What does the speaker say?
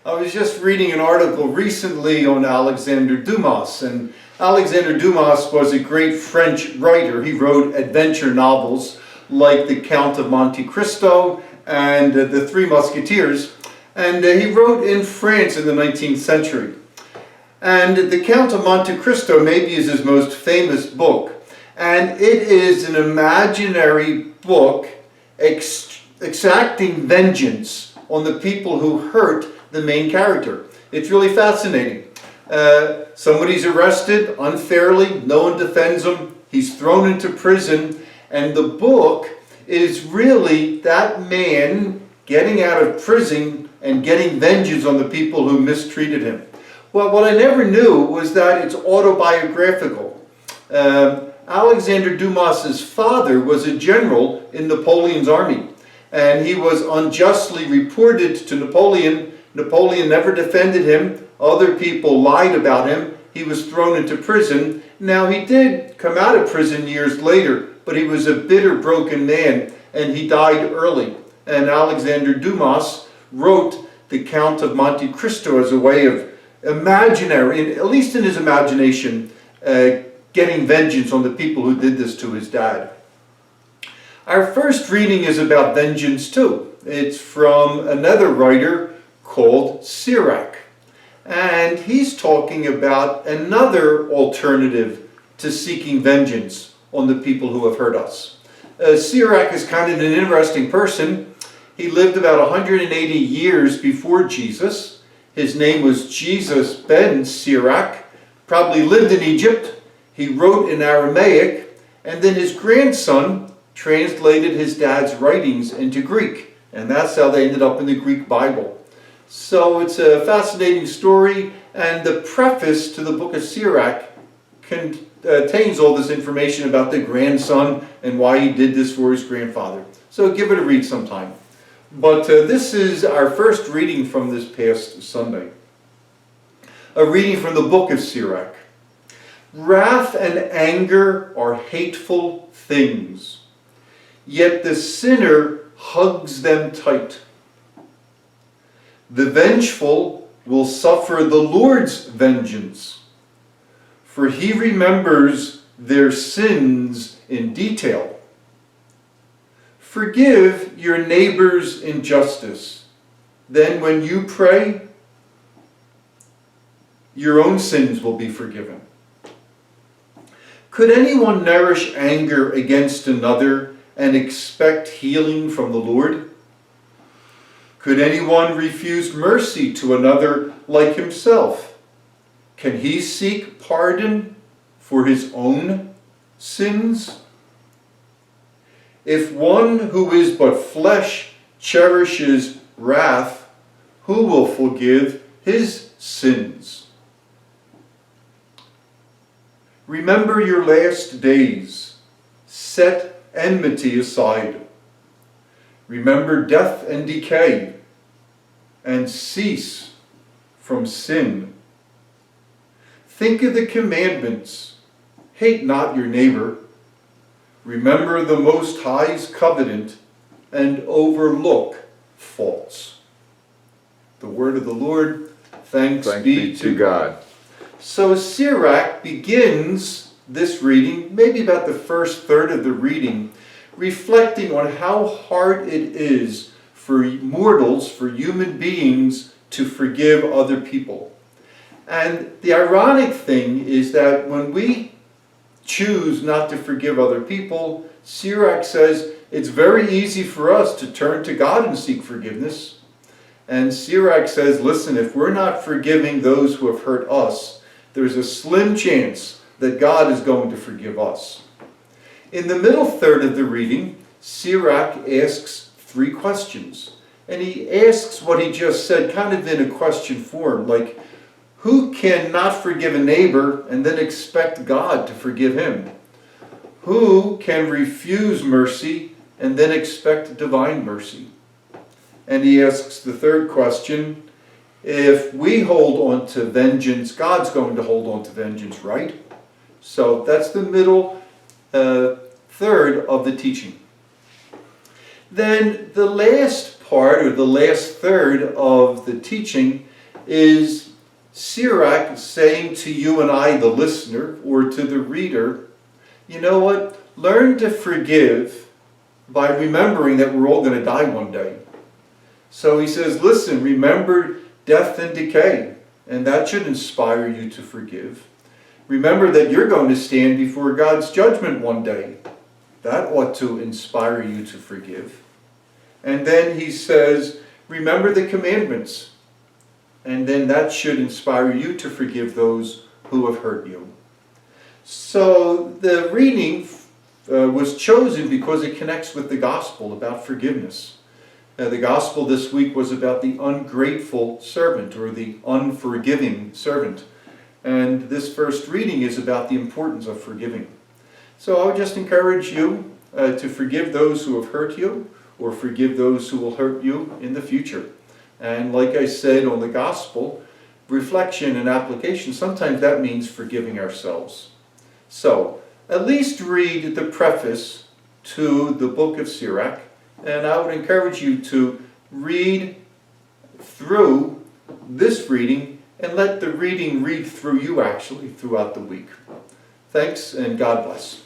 I was just reading an article recently on Alexander Dumas, and Alexander Dumas was a great French writer. He wrote adventure novels like The Count of Monte Cristo and The Three Musketeers, and he wrote in France in the 19th century. And The Count of Monte Cristo maybe is his most famous book, and it is an imaginary book exacting vengeance on the people who hurt the main character. It's really fascinating. Somebody's arrested unfairly, no one defends him, he's thrown into prison, and the book is really that man getting out of prison and getting vengeance on the people who mistreated him. Well, what I never knew was that it's autobiographical. Alexander Dumas's father was a general in Napoleon's army, and he was unjustly reported to Napoleon. Napoleon never defended him. Other people lied about him. He was thrown into prison. Now, he did come out of prison years later, but he was a bitter, broken man, and he died early. And Alexander Dumas wrote The Count of Monte Cristo as a way of imaginary, at least in his imagination, getting vengeance on the people who did this to his dad. Our first reading is about vengeance too. It's from another writer called Sirach. And he's talking about another alternative to seeking vengeance on the people who have hurt us. Sirach is kind of an interesting person. He lived about 180 years before Jesus. His name was Jesus ben Sirach. Probably lived in Egypt. He wrote in Aramaic, and then his grandson translated his dad's writings into Greek. And that's how they ended up in the Greek Bible. So it's a fascinating story, and the preface to the book of Sirach contains all this information about the grandson and why he did this for his grandfather. So give it a read sometime. But this is our first reading from this past Sunday. A reading from the book of Sirach. Wrath and anger are hateful things, yet the sinner hugs them tight. The vengeful will suffer the Lord's vengeance, for he remembers their sins in detail. Forgive your neighbor's injustice. Then when you pray, your own sins will be forgiven. Could anyone nourish anger against another and expect healing from the Lord? Could anyone refuse mercy to another like himself? Can he seek pardon for his own sins? If one who is but flesh cherishes wrath, who will forgive his sins? Remember your last days. Set enmity aside. Remember death and decay, and cease from sin. Think of the commandments. Hate not your neighbor. Remember the Most High's covenant, and overlook faults. The word of the Lord. Thanks be to God. So Sirach begins this reading, maybe about the first third of the reading, reflecting on how hard it is for mortals, for human beings, to forgive other people. And the ironic thing is that when we choose not to forgive other people, Sirach says it's very easy for us to turn to God and seek forgiveness. And Sirach says, listen, if we're not forgiving those who have hurt us, there's a slim chance that God is going to forgive us. In the middle third of the reading, Sirach asks 3 questions. And he asks what he just said kind of in a question form, like, who can not forgive a neighbor and then expect God to forgive him? Who can refuse mercy and then expect divine mercy? And he asks the third question, if we hold on to vengeance, God's going to hold on to vengeance, right? So that's the middle third of the teaching. Then the last part, or the last third of the teaching, is Sirach saying to you and I, the listener, or to the reader, you know what? Learn to forgive by remembering that we're all going to die one day. So he says, listen, remember death and decay, and that should inspire you to forgive. Remember that you're going to stand before God's judgment one day. That ought to inspire you to forgive. And then he says, remember the commandments. And then that should inspire you to forgive those who have hurt you. So the reading was chosen because it connects with the gospel about forgiveness. The gospel this week was about the ungrateful servant, or the unforgiving servant. And this first reading is about the importance of forgiving. So I would just encourage you to forgive those who have hurt you, or forgive those who will hurt you in the future. And like I said on the gospel, reflection and application, sometimes that means forgiving ourselves. So, at least read the preface to the book of Sirach, and I would encourage you to read through this reading and let the reading read through you actually throughout the week. Thanks, and God bless.